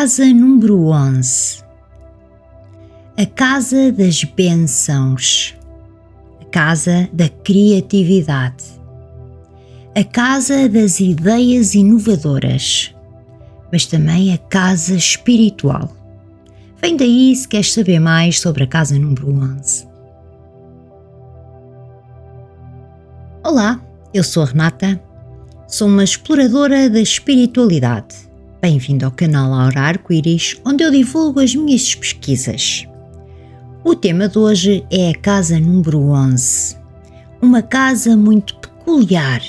Casa número 11. A casa das bênçãos, a casa da criatividade, a casa das ideias inovadoras, mas também a casa espiritual. Vem daí se queres saber mais sobre a casa número 11. Olá, eu sou a Renata, sou uma exploradora da espiritualidade. Bem-vindo ao canal Aura Arco-Íris, onde eu divulgo as minhas pesquisas. O tema de hoje é a casa número 11, uma casa muito peculiar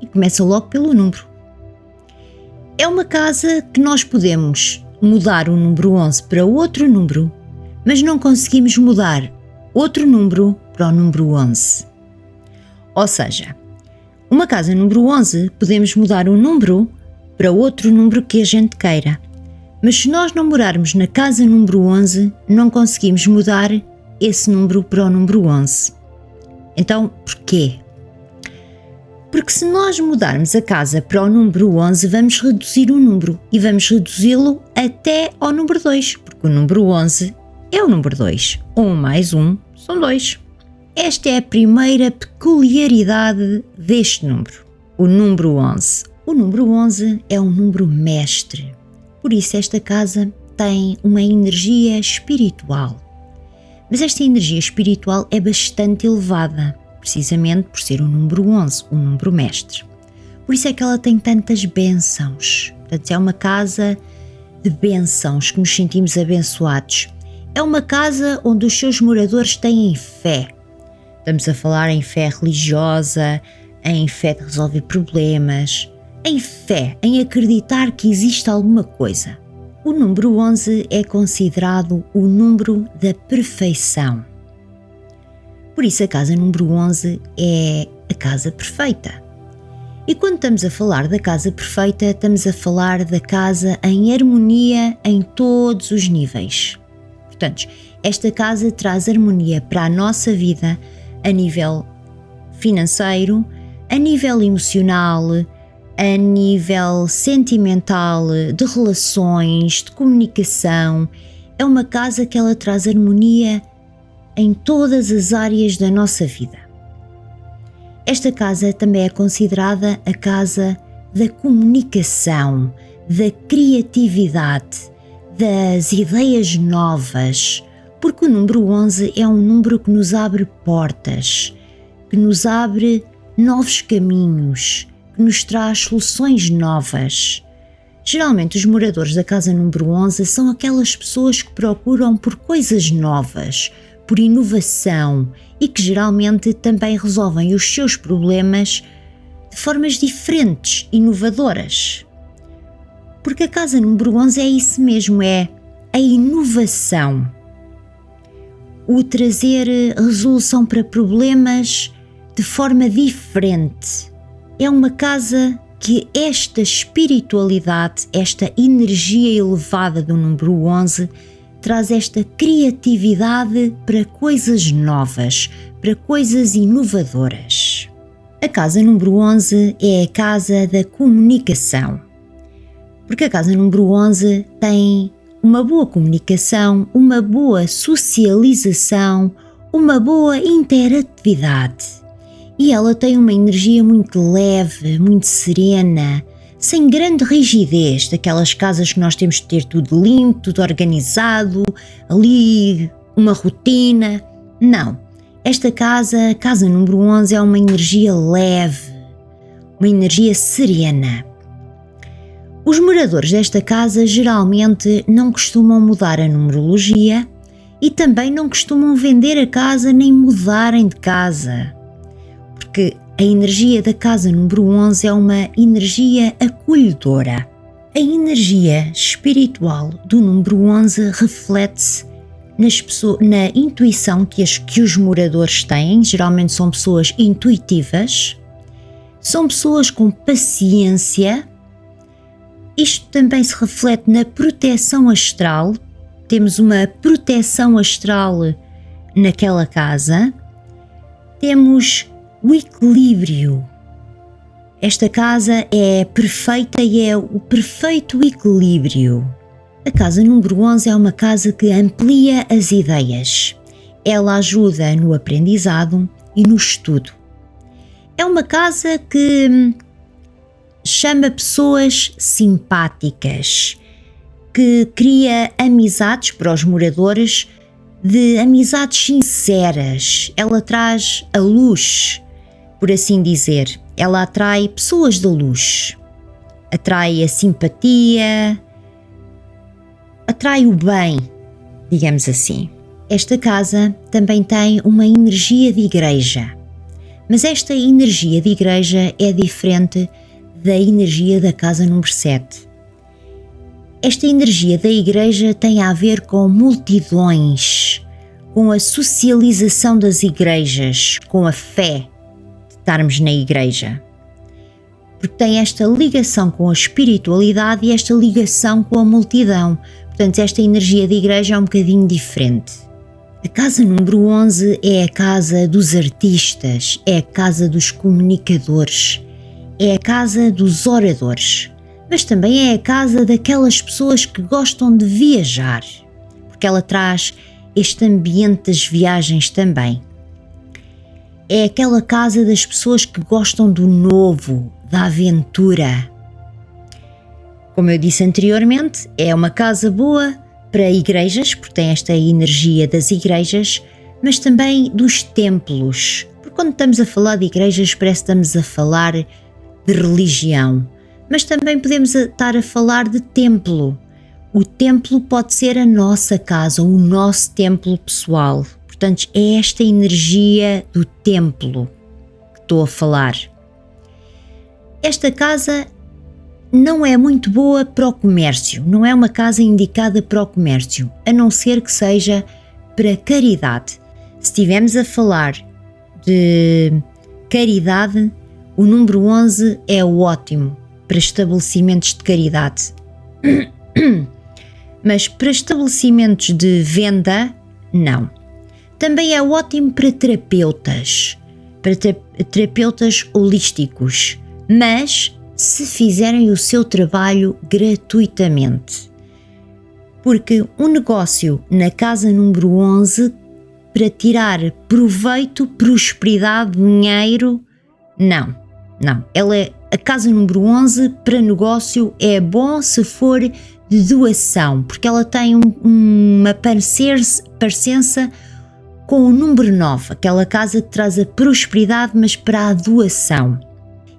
e começa logo pelo número. É uma casa que nós podemos mudar o número 11 para outro número, mas não conseguimos mudar outro número para o número 11. Ou seja, uma casa número 11 podemos mudar um número para outro número que a gente queira, mas se nós não morarmos na casa número 11, não conseguimos mudar esse número para o número 11. Então, porquê? Porque se nós mudarmos a casa para o número 11, vamos reduzir o número e vamos reduzi-lo até ao número 2, porque o número 11 é o número 2. 1 mais 1 são 2. Esta é a primeira peculiaridade deste número, o número 11. O número 11 é um número mestre, por isso esta casa tem uma energia espiritual. Mas esta energia espiritual é bastante elevada, precisamente por ser o número 11, um número mestre. Por isso é que ela tem tantas bênçãos. Portanto, é uma casa de bênçãos, que nos sentimos abençoados. É uma casa onde os seus moradores têm fé. Estamos a falar em fé religiosa, em fé de resolver problemas, em fé, em acreditar que existe alguma coisa. O número 11 é considerado o número da perfeição. Por isso a casa número 11 é a casa perfeita. E quando estamos a falar da casa perfeita, estamos a falar da casa em harmonia em todos os níveis. Portanto, esta casa traz harmonia para a nossa vida a nível financeiro, a nível emocional, a nível sentimental, de relações, de comunicação. É uma casa que ela traz harmonia em todas as áreas da nossa vida. Esta casa também é considerada a casa da comunicação, da criatividade, das ideias novas, porque o número 11 é um número que nos abre portas, que nos abre novos caminhos, que nos traz soluções novas. Geralmente os moradores da casa número 11 são aquelas pessoas que procuram por coisas novas, por inovação e que geralmente também resolvem os seus problemas de formas diferentes, inovadoras. Porque a casa número 11 é isso mesmo, é a inovação. O trazer resolução para problemas de forma diferente. É uma casa que esta espiritualidade, esta energia elevada do número 11, traz esta criatividade para coisas novas, para coisas inovadoras. A casa número 11 é a casa da comunicação, porque a casa número 11 tem uma boa comunicação, uma boa socialização, uma boa interatividade. E ela tem uma energia muito leve, muito serena, sem grande rigidez, daquelas casas que nós temos de ter tudo limpo, tudo organizado, ali uma rotina. Não, esta casa, a casa número 11, é uma energia leve, uma energia serena. Os moradores desta casa geralmente não costumam mudar a numerologia e também não costumam vender a casa nem mudarem de casa. Porque a energia da casa número 11 é uma energia acolhedora. A energia espiritual do número 11 reflete-se na intuição que os moradores têm. Geralmente são pessoas intuitivas, são pessoas com paciência. Isto também se reflete na proteção astral. Temos uma proteção astral naquela casa. Temos o equilíbrio. Esta casa é perfeita e é o perfeito equilíbrio. A casa número 11 é uma casa que amplia as ideias. Ela ajuda no aprendizado e no estudo. É uma casa que chama pessoas simpáticas, que cria amizades para os moradores, de amizades sinceras. Ela traz a luz, por assim dizer. Ela atrai pessoas da luz, atrai a simpatia, atrai o bem, digamos assim. Esta casa também tem uma energia de igreja, mas esta energia de igreja é diferente da energia da casa número 7. Esta energia da igreja tem a ver com multidões, com a socialização das igrejas, com a fé de estarmos na igreja. Porque tem esta ligação com a espiritualidade e esta ligação com a multidão. Portanto, esta energia de igreja é um bocadinho diferente. A casa número 11 é a casa dos artistas, é a casa dos comunicadores, é a casa dos oradores, mas também é a casa daquelas pessoas que gostam de viajar, porque ela traz este ambiente das viagens também. É aquela casa das pessoas que gostam do novo, da aventura. Como eu disse anteriormente, é uma casa boa para igrejas, porque tem esta energia das igrejas, mas também dos templos, porque quando estamos a falar de igrejas parece que estamos a falar de religião, mas também podemos estar a falar de templo. O templo pode ser a nossa casa, o nosso templo pessoal. Portanto, é esta energia do templo que estou a falar. Esta casa não é muito boa para o comércio, não é uma casa indicada para o comércio, a não ser que seja para caridade. Se estivermos a falar de caridade, o número 11 é ótimo para estabelecimentos de caridade. Mas para estabelecimentos de venda, não. Também é ótimo para terapeutas holísticos, mas se fizerem o seu trabalho gratuitamente. Porque um negócio na casa número 11, para tirar proveito, prosperidade, dinheiro, não. A casa número 11 para negócio é bom se for de doação, porque ela tem uma parecença com o número 9, aquela casa que traz a prosperidade, mas para a doação.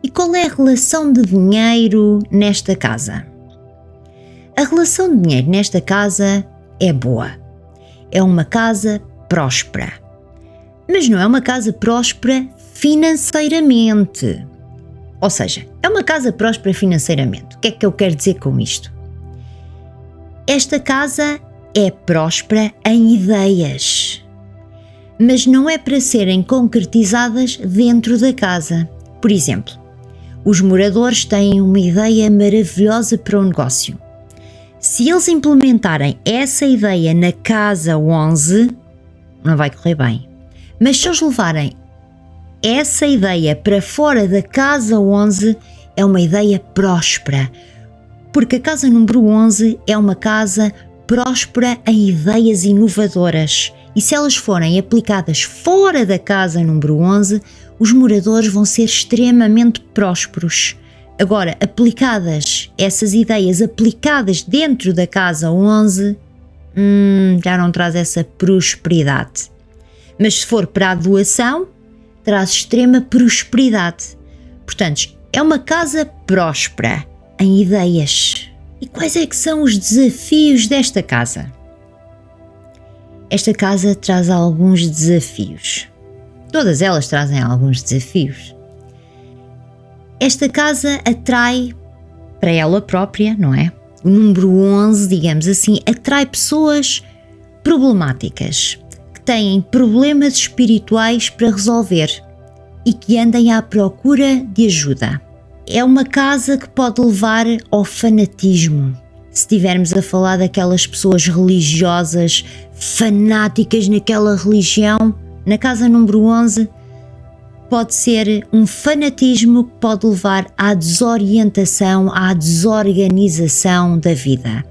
E qual é a relação de dinheiro nesta casa? A relação de dinheiro nesta casa é boa. É uma casa próspera. Mas não é uma casa próspera financeiramente. Ou seja, é uma casa próspera financeiramente. O que é que eu quero dizer com isto? Esta casa é próspera em ideias, mas não é para serem concretizadas dentro da casa. Por exemplo, os moradores têm uma ideia maravilhosa para o negócio. Se eles implementarem essa ideia na casa 11, não vai correr bem. Mas se eles levarem essa ideia para fora da casa 11, é uma ideia próspera, porque a casa número 11 é uma casa próspera em ideias inovadoras, e se elas forem aplicadas fora da casa número 11, os moradores vão ser extremamente prósperos. Agora, essas ideias aplicadas dentro da casa 11, já não traz essa prosperidade. Mas se for para a doação, traz extrema prosperidade. Portanto, é uma casa próspera em ideias. E quais é que são os desafios desta casa? Esta casa traz alguns desafios. Todas elas trazem alguns desafios. Esta casa atrai para ela própria, não é? O número 11, digamos assim, atrai pessoas problemáticas, que têm problemas espirituais para resolver e que andem à procura de ajuda. É uma casa que pode levar ao fanatismo. Se estivermos a falar daquelas pessoas religiosas, fanáticas naquela religião, na casa número 11, pode ser um fanatismo que pode levar à desorientação, à desorganização da vida.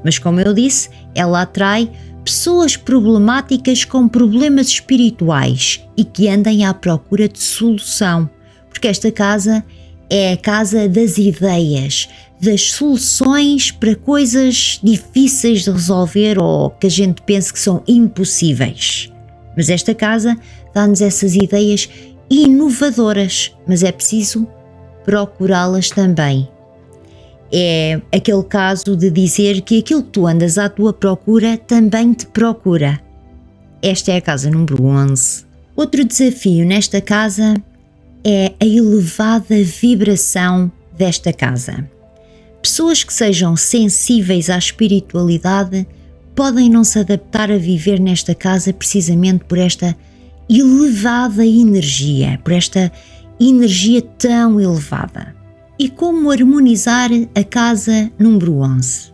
Mas como eu disse, ela atrai pessoas problemáticas com problemas espirituais e que andem à procura de solução, porque esta casa é a casa das ideias, das soluções para coisas difíceis de resolver ou que a gente pensa que são impossíveis. Mas esta casa dá-nos essas ideias inovadoras, mas é preciso procurá-las também. É aquele caso de dizer que aquilo que tu andas à tua procura também te procura. Esta é a casa número 11. Outro desafio nesta casa é a elevada vibração desta casa. Pessoas que sejam sensíveis à espiritualidade podem não se adaptar a viver nesta casa precisamente por esta elevada energia, por esta energia tão elevada. E como harmonizar a casa número 11?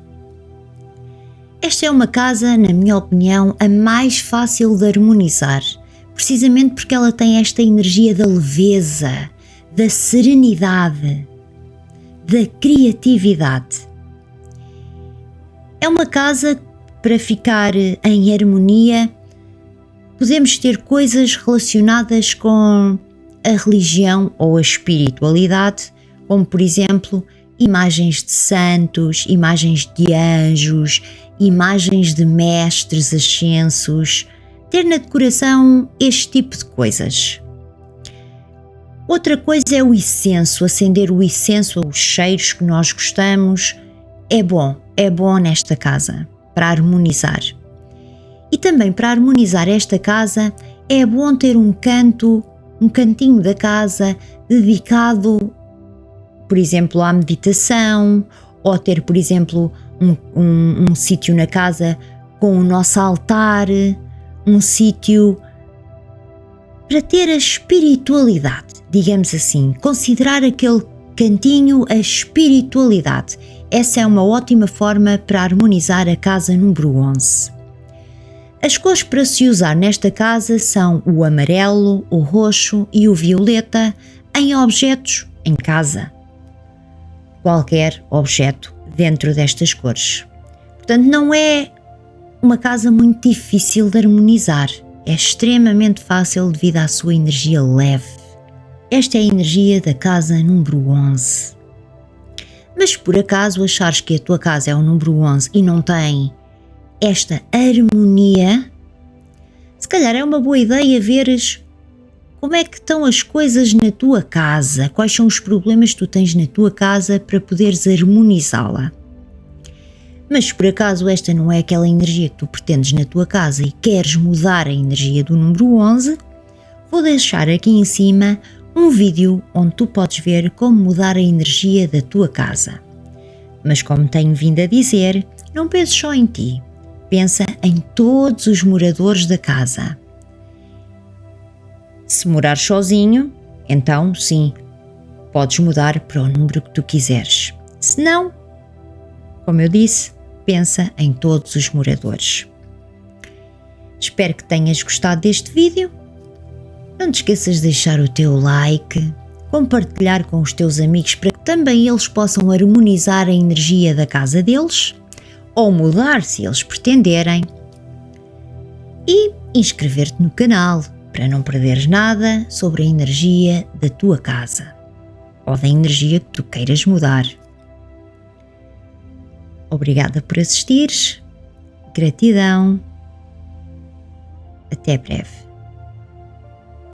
Esta é uma casa, na minha opinião, a mais fácil de harmonizar, precisamente porque ela tem esta energia da leveza, da serenidade, da criatividade. É uma casa para ficar em harmonia. Podemos ter coisas relacionadas com a religião ou a espiritualidade, como por exemplo imagens de santos, imagens de anjos, imagens de mestres ascensos, ter na decoração este tipo de coisas. Outra coisa é o incenso, acender o incenso, os cheiros que nós gostamos, é bom nesta casa, para harmonizar. E também para harmonizar esta casa é bom ter um cantinho da casa dedicado, por exemplo, à meditação, ou ter, por exemplo, um sítio na casa com o nosso altar, um sítio para ter a espiritualidade, digamos assim, considerar aquele cantinho a espiritualidade. Essa é uma ótima forma para harmonizar a casa número 11. As cores para se usar nesta casa são o amarelo, o roxo e o violeta em objetos em casa. Qualquer objeto dentro destas cores. Portanto, não é uma casa muito difícil de harmonizar. É extremamente fácil devido à sua energia leve. Esta é a energia da casa número 11. Mas se por acaso achares que a tua casa é o número 11 e não tem esta harmonia, se calhar é uma boa ideia veres como é que estão as coisas na tua casa, quais são os problemas que tu tens na tua casa para poderes harmonizá-la. Mas se por acaso esta não é aquela energia que tu pretendes na tua casa e queres mudar a energia do número 11, vou deixar aqui em cima um vídeo onde tu podes ver como mudar a energia da tua casa. Mas como tenho vindo a dizer, não penses só em ti, pensa em todos os moradores da casa. Se morar sozinho, então sim, podes mudar para o número que tu quiseres. Se não, como eu disse, pensa em todos os moradores. Espero que tenhas gostado deste vídeo. Não te esqueças de deixar o teu like, compartilhar com os teus amigos para que também eles possam harmonizar a energia da casa deles, ou mudar se eles pretenderem, e inscrever-te no canal para não perderes nada sobre a energia da tua casa ou da energia que tu queiras mudar. Obrigada por assistires, gratidão, até breve.